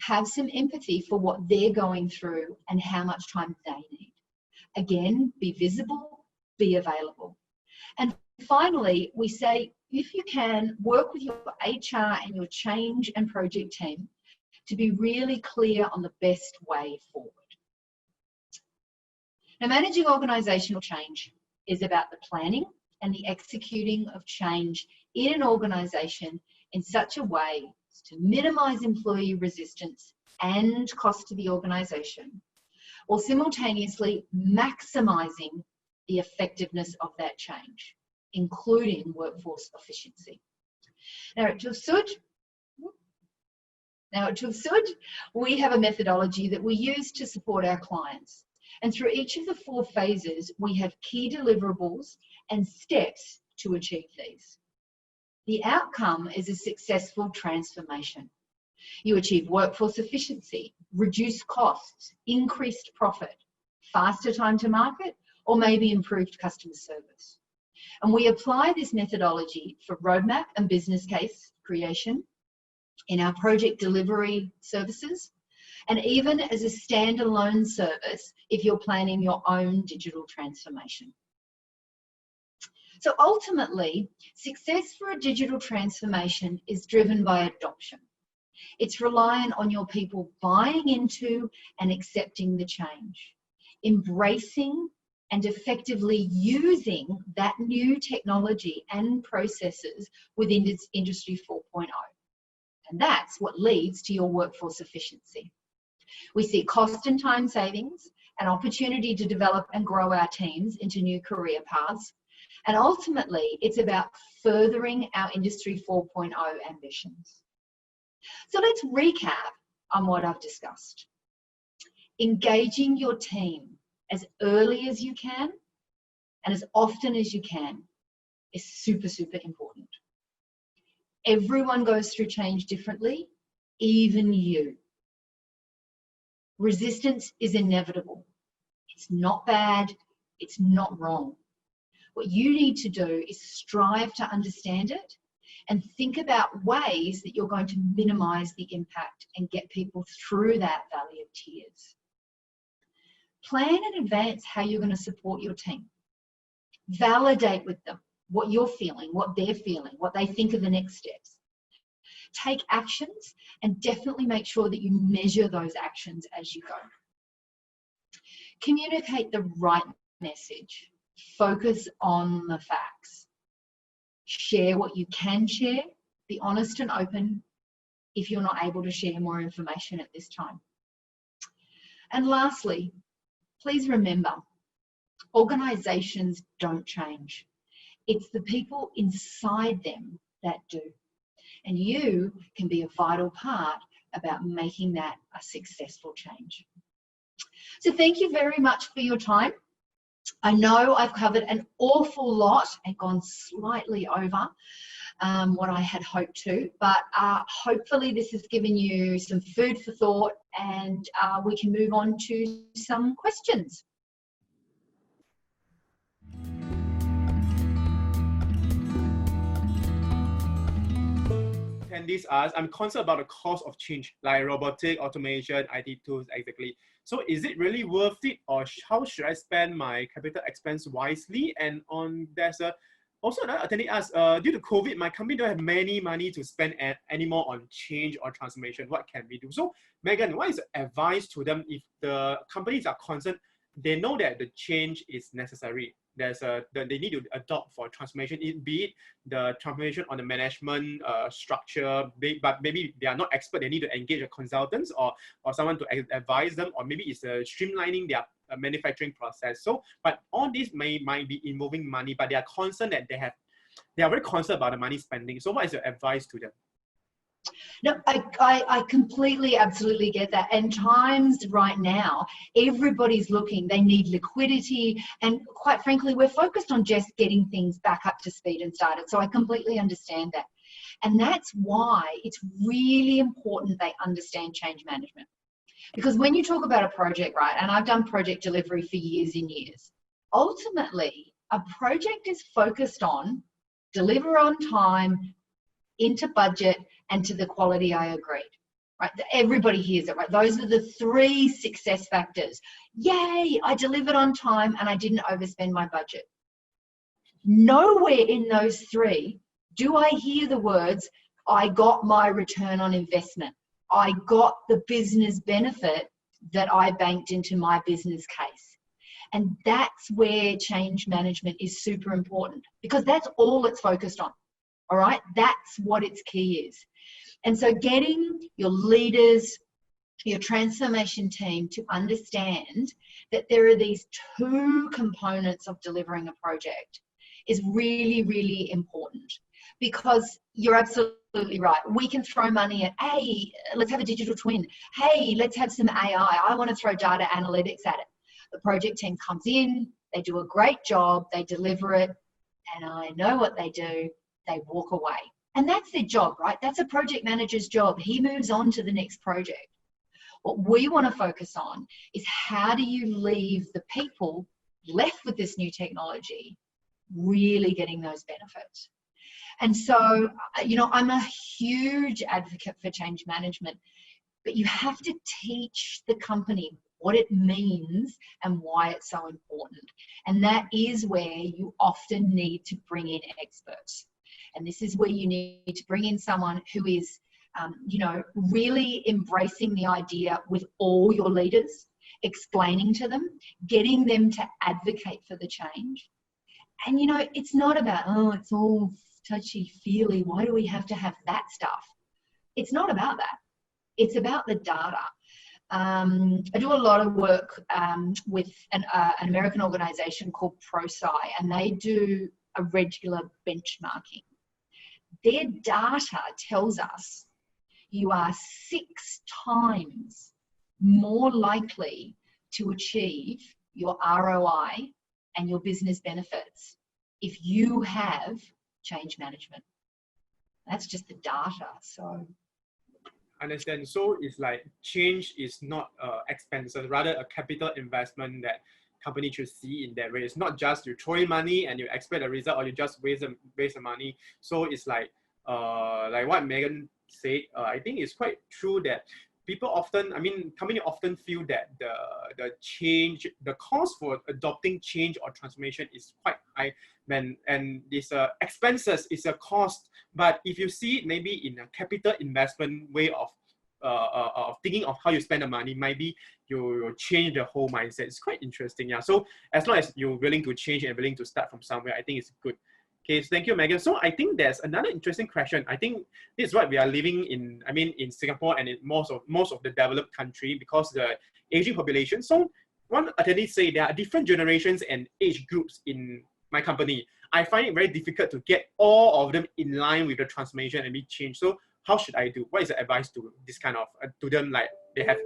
Have some empathy for what they're going through and how much time they need. Again, be visible, be available. And finally, we say, if you can, work with your HR and your change and project team to be really clear on the best way forward. Now, managing organisational change is about the planning and the executing of change in an organisation in such a way as to minimise employee resistance and cost to the organisation, while simultaneously maximising the effectiveness of that change, including workforce efficiency. Now at TUV SUD, we have a methodology that we use to support our clients. And through each of the 4 phases, we have key deliverables and steps to achieve these. The outcome is a successful transformation. You achieve workforce efficiency, reduced costs, increased profit, faster time to market, or maybe improved customer service. And we apply this methodology for roadmap and business case creation in our project delivery services, and even as a standalone service if you're planning your own digital transformation. So ultimately, success for a digital transformation is driven by adoption. It's reliant on your people buying into and accepting the change, embracing and effectively using that new technology and processes within its Industry 4.0. And that's what leads to your workforce efficiency. We see cost and time savings, an opportunity to develop and grow our teams into new career paths, and ultimately it's about furthering our Industry 4.0 ambitions. So let's recap on what I've discussed. Engaging your team as early as you can and as often as you can is super, super important. Everyone goes through change differently, even you. Resistance is inevitable. It's not bad, It's not wrong. What you need to do is strive to understand it and think about ways that you're going to minimize the impact and get people through that valley of tears. Plan in advance how you're going to support your team. Validate with them what you're feeling, what they're feeling, what they think are the next steps. Take actions and definitely make sure that you measure those actions as you go. Communicate the right message. Focus on the facts. Share what you can share. Be honest and open if you're not able to share more information at this time. And lastly, please remember, organisations don't change. It's the people inside them that do. And you can be a vital part about making that a successful change. So thank you very much for your time. I know I've covered an awful lot and gone slightly over what I had hoped to, but hopefully this has given you some food for thought, and we can move on to some questions. Attendees ask, I'm concerned about the cost of change, like robotic, automation, IT tools, exactly. So is it really worth it, or how should I spend my capital expense wisely? And also another attendee asks, due to COVID, my company don't have many money to spend anymore on change or transformation. What can we do? So Megan, what is the advice to them if the companies are concerned? They know that the change is necessary. They need to adopt for transformation, be it the transformation on the management structure, but maybe they are not expert, they need to engage a consultants or someone to advise them, or maybe it's streamlining their manufacturing process. So, but all this might be involving money, but they are concerned that they are very concerned about the money spending. So what is your advice to them? No, I completely, absolutely get that. And times right now, everybody's looking, they need liquidity. And quite frankly, we're focused on just getting things back up to speed and started. So I completely understand that. And that's why it's really important they understand change management. Because when you talk about a project, right, and I've done project delivery for years and years, ultimately, a project is focused on deliver on time, into budget, and to the quality I agreed, right? Everybody hears it, right? Those are the 3 success factors. Yay, I delivered on time and I didn't overspend my budget. Nowhere in those 3 do I hear the words, I got my return on investment. I got the business benefit that I banked into my business case. And that's where change management is super important, because that's all it's focused on. All right, that's what its key is. And so getting your leaders, your transformation team to understand that there are these 2 components of delivering a project is really, really important, because you're absolutely right. We can throw money at, hey, let's have a digital twin. Hey, let's have some AI. I want to throw data analytics at it. The project team comes in, they do a great job, they deliver it, and I know what they do. They walk away. And that's their job, right? That's a project manager's job. He moves on to the next project. What we want to focus on is, how do you leave the people left with this new technology really getting those benefits? And so, you know, I'm a huge advocate for change management, but you have to teach the company what it means and why it's so important. And that is where you often need to bring in experts. And this is where you need to bring in someone who is, you know, really embracing the idea with all your leaders, explaining to them, getting them to advocate for the change. And, you know, it's not about, oh, it's all touchy-feely. Why do we have to have that stuff? It's not about that. It's about the data. I do a lot of work with an American organization called ProSci, and they do a regular benchmarking. Their data tells us you are 6 times more likely to achieve your ROI and your business benefits if you have change management. That's just the data. So understand. So it's like change is not expensive, rather a capital investment that company should see in that way. It's not just you throw in money and you expect a result, or you just waste the money. So it's like what Megan said, I think it's quite true that people often, company often feel that the change, the cost for adopting change or transformation is quite high, and this expenses is a cost. But if you see it maybe in a capital investment way of thinking of how you spend the money, maybe you change the whole mindset. It's quite interesting, yeah. So as long as you're willing to change and willing to start from somewhere, I think it's good. Okay, so thank you, Megan. So I think there's another interesting question. I think this is what we are living in, in Singapore and in most of the developed country, because the aging population. So one attendee say there are different generations and age groups in my company. I find it very difficult to get all of them in line with the transformation and be change. So how should I do? What is the advice to this kind of, to them, like they have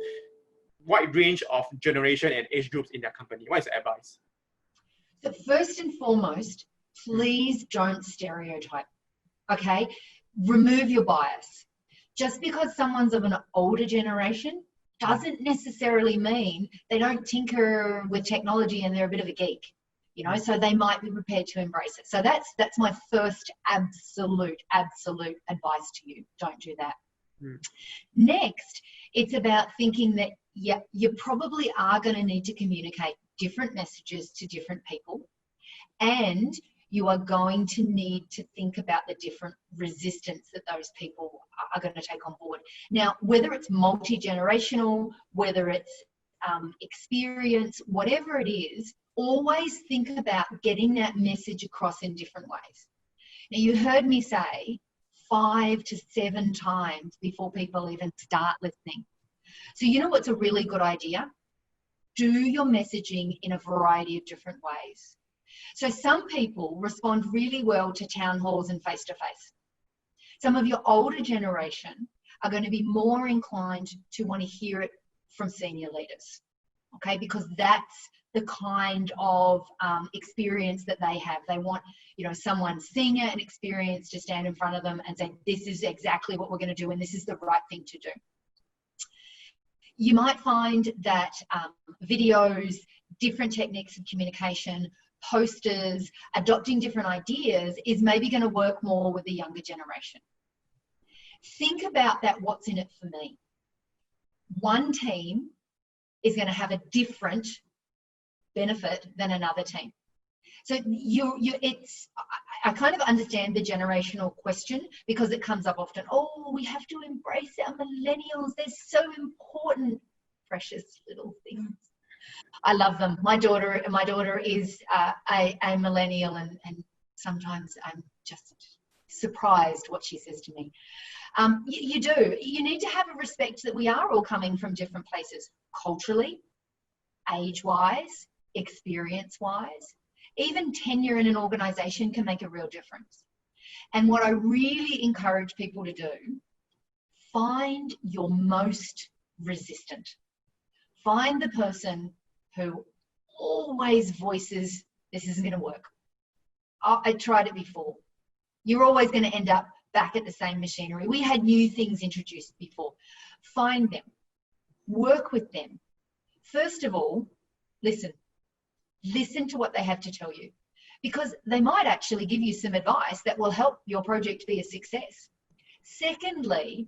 wide range of generation and age groups in their company? What is the advice? So first and foremost, please don't stereotype, okay? Remove your bias. Just because someone's of an older generation doesn't necessarily mean they don't tinker with technology and they're a bit of a geek, you know, so they might be prepared to embrace it. So that's my first absolute advice to you. Don't do that. Next, it's about thinking that, yeah, you probably are going to need to communicate different messages to different people, and you are going to need to think about the different resistance that those people are going to take on board. Now, whether it's multi-generational, whether it's experience, whatever it is, always think about getting that message across in different ways. Now, you heard me say 5 to 7 times before people even start listening. So you know what's a really good idea? Do your messaging in a variety of different ways. So some people respond really well to town halls and face-to-face. Some of your older generation are going to be more inclined to want to hear it from senior leaders, okay? Because that's the kind of experience that they have. They want, you know, someone senior and experienced to stand in front of them and say, this is exactly what we're going to do and this is the right thing to do. You might find that videos, different techniques of communication, posters, adopting different ideas is maybe going to work more with the younger generation. Think about that, what's in it for me. One team is going to have a different benefit than another team. So I kind of understand the generational question because it comes up often. Oh, we have to embrace our millennials. They're so important, precious little things. I love them. My daughter is a millennial, and sometimes I'm just surprised what she says to me. You do. You need to have a respect that we are all coming from different places, culturally, age-wise, experience-wise. Even tenure in an organisation can make a real difference. And what I really encourage people to do, find your most resistant. Find the person who always voices, this isn't going to work. I tried it before. You're always going to end up back at the same machinery. We had new things introduced before. Find them. Work with them. First of all, listen. Listen to what they have to tell you, because they might actually give you some advice that will help your project be a success. Secondly,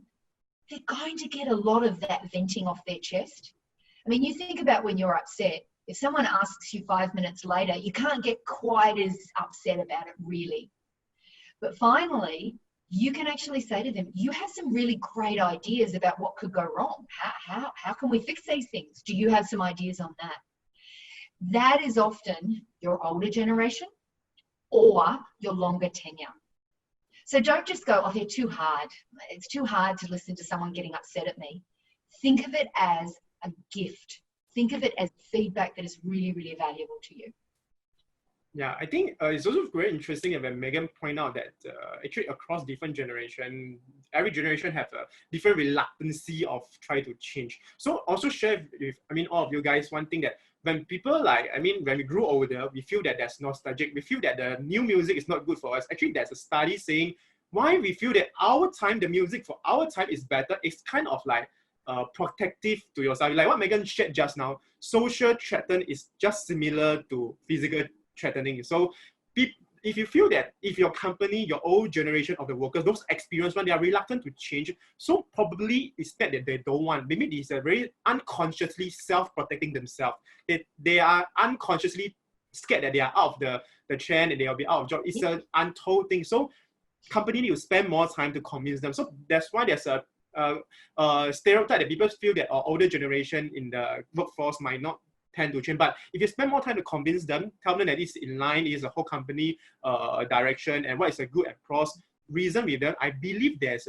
they're going to get a lot of that venting off their chest. I mean, you think about when you're upset, if someone asks you 5 minutes later, you can't get quite as upset about it really. But finally, you can actually say to them, you have some really great ideas about what could go wrong. How can we fix these things? Do you have some ideas on that? That is often your older generation or your longer tenure. So don't just go, oh, they're too hard. It's too hard to listen to someone getting upset at me. Think of it as a gift. Think of it as feedback that is really, really valuable to you. Yeah, I think it's also very interesting when Megan pointed out that actually across different generations, every generation have a different reluctancy of trying to change. So also share with, all of you guys, one thing that when people when we grew older, we feel that there's nostalgic, we feel that the new music is not good for us. Actually, there's a study saying why we feel that our time, the music for our time is better. It's kind of like protective to yourself, like what Megan shared just now. social threaten is just similar to physical threatening. So if you feel that if your company, your old generation of the workers, those experienced ones, they are reluctant to change, so probably it's that they don't want. Maybe it's a very unconsciously self-protecting themselves. They are unconsciously scared that they are out of the trend and they'll be out of job. It's an untold thing. So company need to spend more time to convince them. So that's why there's a stereotype that people feel that our older generation in the workforce might not tend to change. But if you spend more time to convince them, tell them that it's in line, it's a whole company direction, and what is a good and pros reason with them, I believe there's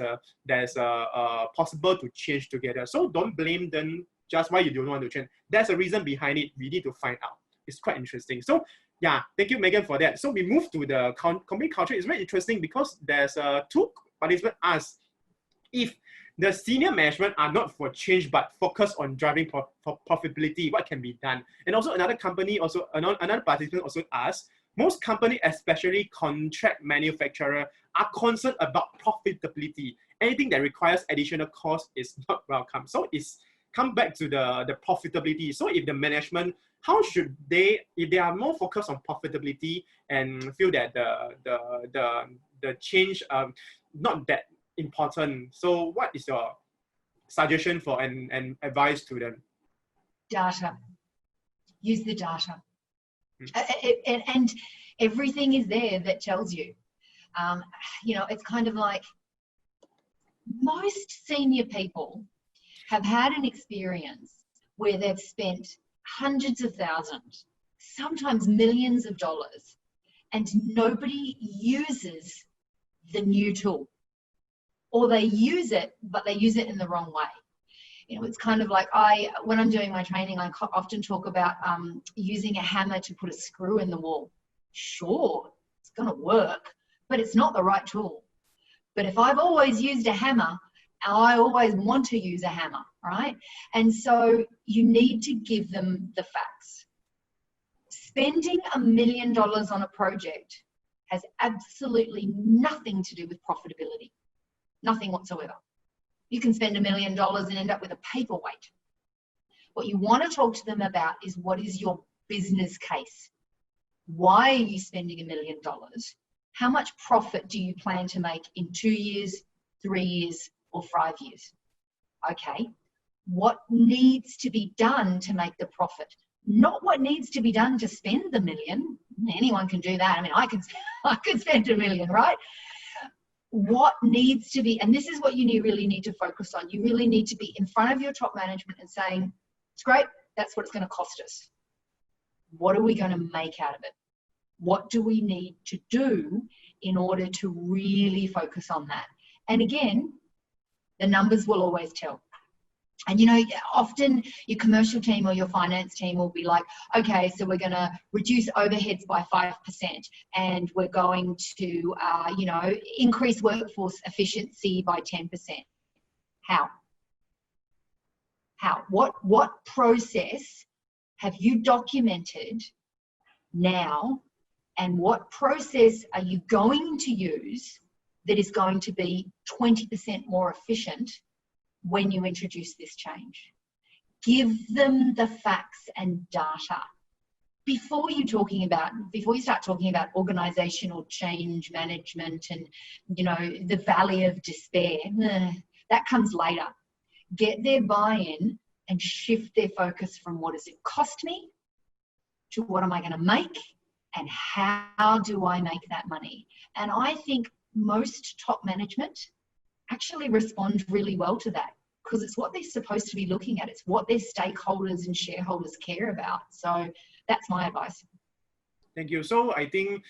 a possible to change together. So don't blame them just why you don't want to change. There's a reason behind it. We need to find out. It's quite interesting. So yeah, thank you, Megan, for that. So we move to the company culture. It's very interesting because there's two participants asked if the senior management are not for change but focus on driving profitability, what can be done? And also another participant also asked, most companies, especially contract manufacturer, are concerned about profitability. Anything that requires additional cost is not welcome. So it's come back to the profitability. So if the management, how should they, if they are more focused on profitability and feel that the change not that important, so what is your suggestion for and advice to them? Data. Use the data. And everything is there that tells you. You know, it's kind of like most senior people have had an experience where they've spent hundreds of thousands, sometimes millions of dollars, and nobody uses the new tool. Or they use it, but they use it in the wrong way. You know, it's kind of like when I'm doing my training, I often talk about using a hammer to put a screw in the wall. Sure, it's going to work, but it's not the right tool. But if I've always used a hammer, I always want to use a hammer, right? And so you need to give them the facts. Spending $1 million on a project has absolutely nothing to do with profitability. Nothing whatsoever. You can spend $1 million and end up with a paperweight. What you want to talk to them about is, what is your business case? Why are you spending $1 million? How much profit do you plan to make in 2 years, 3 years, or 5 years? Okay. What needs to be done to make the profit? Not what needs to be done to spend the $1 million. Anyone can do that. I mean, I could spend $1 million, right? What needs to be, and this is what you really need to focus on. You really need to be in front of your top management and saying, it's great, that's what it's going to cost us. What are we going to make out of it? What do we need to do in order to really focus on that? And again, the numbers will always tell. And, you know, often your commercial team or your finance team will be like, okay, so we're going to reduce overheads by 5% and we're going to, you know, increase workforce efficiency by 10%. How? How? What process have you documented now, and what process are you going to use that is going to be 20% more efficient when you introduce this change? Give them the facts and data. Before you start talking about organizational change management and, you know, the valley of despair, that comes later. Get their buy-in and shift their focus from what does it cost me to what am I going to make and how do I make that money? And I think most top management actually respond really well to that, because it's what they're supposed to be looking at. It's what their stakeholders and shareholders care about. So that's my advice. Thank you. So I think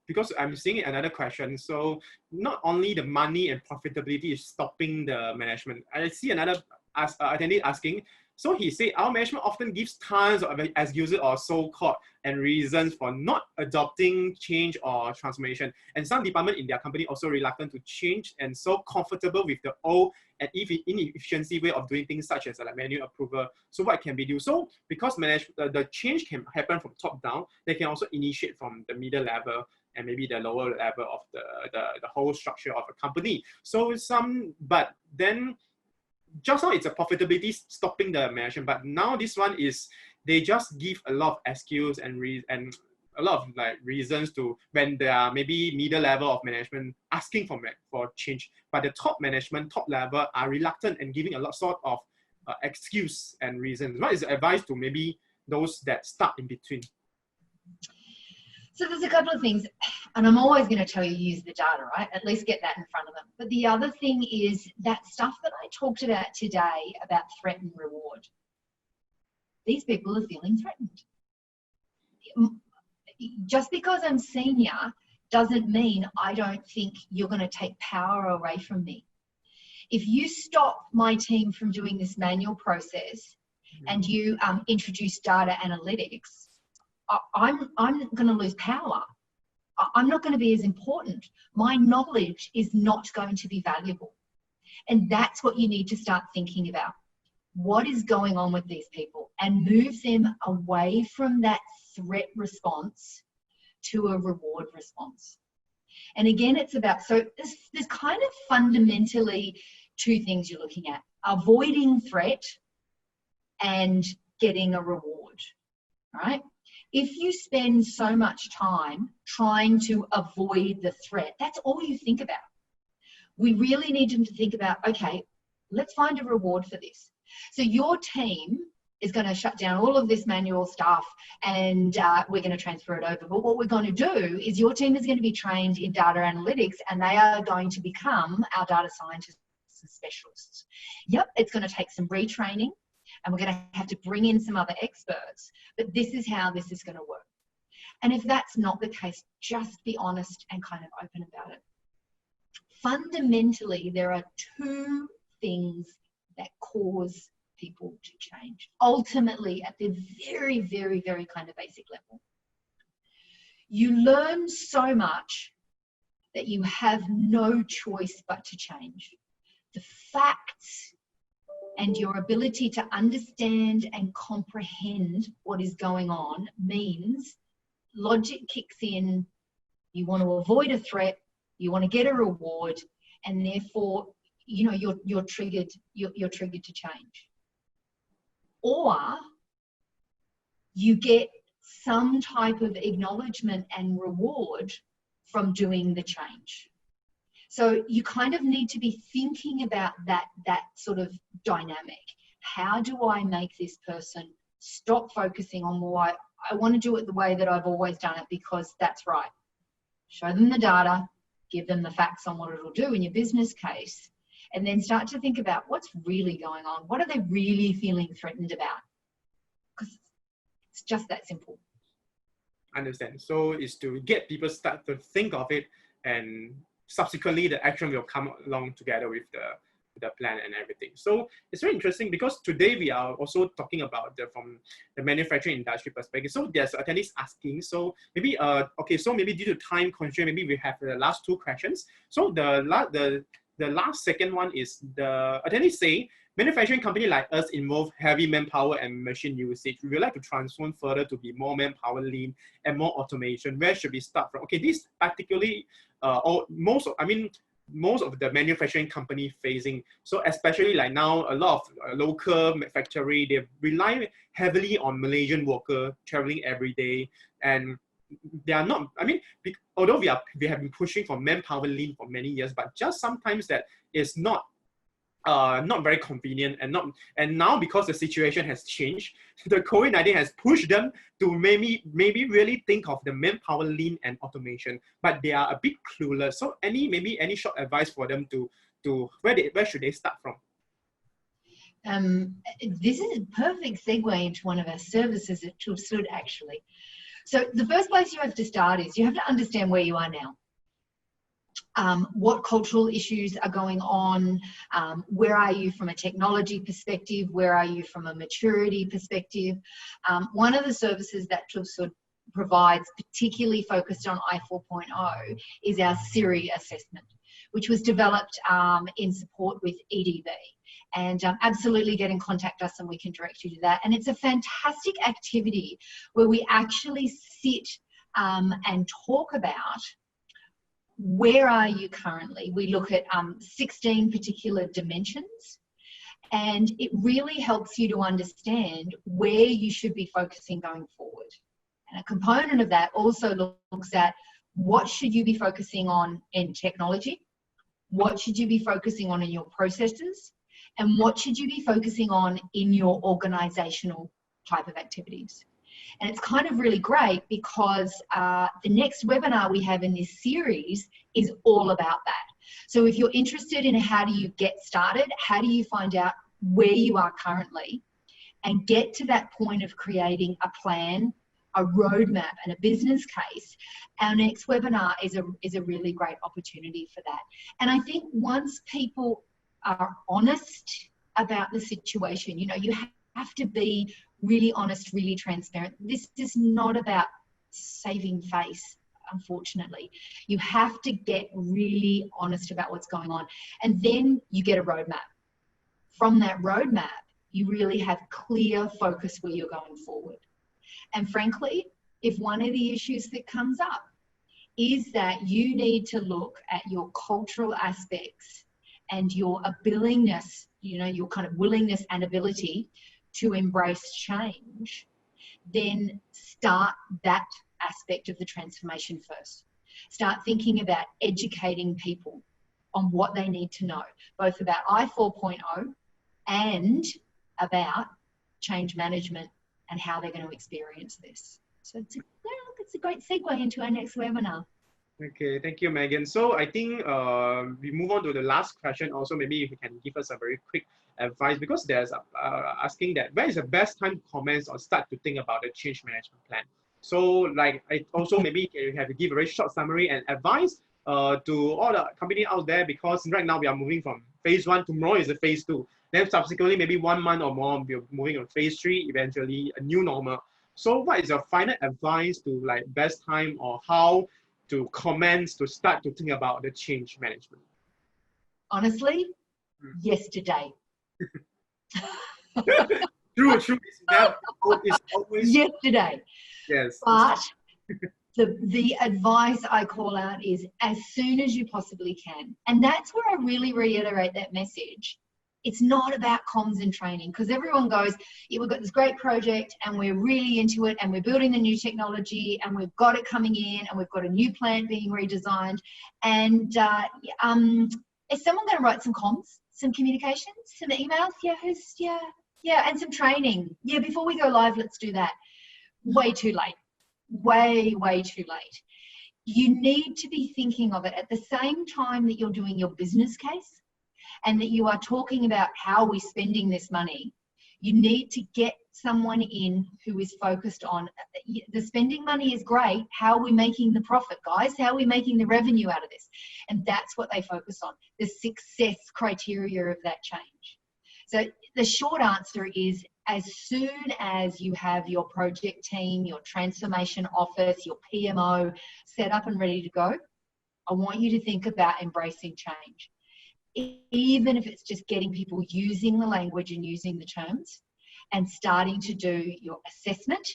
because I'm seeing another question, so not only the money and profitability is stopping the management. I see another attendee asking, so he said, our management often gives tons of excuses or so-called and reasons for not adopting change or transformation. And some department in their company also reluctant to change and so comfortable with the old and inefficiency way of doing things, such as like manual approval. So what can we do? So because the change can happen from top down, they can also initiate from the middle level and maybe the lower level of the whole structure of a company. So but then just now it's a profitability stopping the management, but now this one is they just give a lot of excuses and a lot of like reasons to when there are maybe middle level of management asking for change, but the top management, top level are reluctant and giving a lot sort of excuse and reasons. What is the advice to maybe those that stuck in between? So there's a couple of things, and I'm always going to tell you use the data, right? At least get that in front of them. But the other thing is that stuff that I talked about today about threat and reward. These people are feeling threatened. Just because I'm senior doesn't mean I don't think you're going to take power away from me. If you stop my team from doing this manual process and you introduce data analytics, I'm going to lose power. I'm not going to be as important. My knowledge is not going to be valuable. And that's what you need to start thinking about. What is going on with these people, and move them away from that threat response to a reward response. And again, it's about, so there's kind of fundamentally two things you're looking at: avoiding threat and getting a reward, right? If you spend so much time trying to avoid the threat, that's all you think about. We really need them to think about, okay, let's find a reward for this. So your team is going to shut down all of this manual stuff and we're going to transfer it over. But what we're going to do is your team is going to be trained in data analytics, and they are going to become our data scientists and specialists. Yep, it's going to take some retraining, and we're going to have to bring in some other experts, but this is how this is going to work. And if that's not the case, just be honest and kind of open about it. Fundamentally, there are two things that cause people to change, ultimately at the very, very, very kind of basic level. You learn so much that you have no choice but to change. The facts and your ability to understand and comprehend what is going on means logic kicks in. You want to avoid a threat, you want to get a reward, and therefore, you know, you're triggered to change. Or you get some type of acknowledgement and reward from doing the change. So you kind of need to be thinking about that sort of dynamic. How do I make this person stop focusing on, well, I want to do it the way that I've always done it because that's right. Show them the data, give them the facts on what it'll do in your business case, and then start to think about what's really going on. What are they really feeling threatened about? Because it's just that simple. Understand. So it's to get people start to think of it, and subsequently the action will come along together with the plan and everything. So it's very interesting because today we are also talking about from the manufacturing industry perspective. So there's attendees asking, so maybe okay, so maybe due to time constraint, maybe we have the last two questions. So the last second one is the attendees say, manufacturing company like us involve heavy manpower and machine usage. We would like to transform further to be more manpower lean and more automation. Where should we start from? Okay, this particularly, or most of the manufacturing company facing. So especially like now, a lot of local factory, they rely heavily on Malaysian worker traveling every day, and they are not, although we have been pushing for manpower lean for many years, but just sometimes that is not very convenient, and now because the situation has changed, the COVID-19 has pushed them to maybe really think of the manpower lean and automation, but they are a bit clueless. So any short advice for them to where should they start from? This is a perfect segue into one of our services at TUV SUD actually. So the first place you have to start is you have to understand where you are now. What cultural issues are going on, where are you from a technology perspective, where are you from a maturity perspective. One of the services that TUV SUD provides, particularly focused on I 4.0, is our SIRI assessment, which was developed in support with EDV. And absolutely get in contact us and we can direct you to that. And it's a fantastic activity where we actually sit and talk about where are you currently. We look at 16 particular dimensions, And it really helps you to understand where you should be focusing going forward. And a component of that also looks at what should you be focusing on in technology, what should you be focusing on in your processes, and what should you be focusing on in your organizational type of activities. And it's kind of really great because the next webinar we have in this series is all about that. So if you're interested in how do you get started, how do you find out where you are currently and get to that point of creating a plan, a roadmap and a business case, our next webinar is a really great opportunity for that. And I think once people are honest about the situation, you know, you have to be really honest, really transparent. This is not about saving face, unfortunately. You have to get really honest about what's going on. And then you get a roadmap. From that roadmap, you really have clear focus where you're going forward. And frankly, if one of the issues that comes up is that you need to look at your cultural aspects and your willingness, you know, your kind of willingness and ability to embrace change, then start that aspect of the transformation first. Start thinking about educating people on what they need to know, both about I 4.0 and about change management and how they're going to experience this. So it's a great segue into our next webinar. Okay, thank you, Megan. So I think we move on to the last question. Also, maybe if you can give us a very quick advice, because there's asking that where is the best time to commence or start to think about the change management plan. So like I also maybe you have to give a very short summary and advice to all the company out there, because right now we are moving from phase 1, tomorrow is a phase 2. Then subsequently, maybe 1 month or more, we're moving on phase 3, eventually a new normal. So what is your final advice to like best time or how to commence to start to think about the change management? Honestly, yesterday. True. It's always yesterday. Yes. But the advice I call out is as soon as you possibly can. And that's where I really reiterate that message. It's not about comms and training, because everyone goes, yeah, we've got this great project and we're really into it and we're building the new technology and we've got it coming in and we've got a new plant being redesigned. And is someone going to write some comms, some communications, some emails? Yeah, and some training. Yeah, before we go live, let's do that. Way too late. Way too late. You need to be thinking of it at the same time that you're doing your business case and that you are talking about how we're spending this money. You need to get someone in who is focused on the spending money is great. How are we making the profit, guys? How are we making the revenue out of this? And that's what they focus on, the success criteria of that change. So the short answer is as soon as you have your project team, your transformation office, your PMO set up and ready to go, I want you to think about embracing change. Even if it's just getting people using the language and using the terms and starting to do your assessment.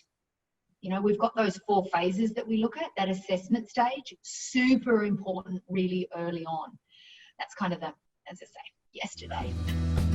You know, we've got those 4 phases that we look at, that assessment stage, super important really early on. That's kind of the, as I say, yesterday.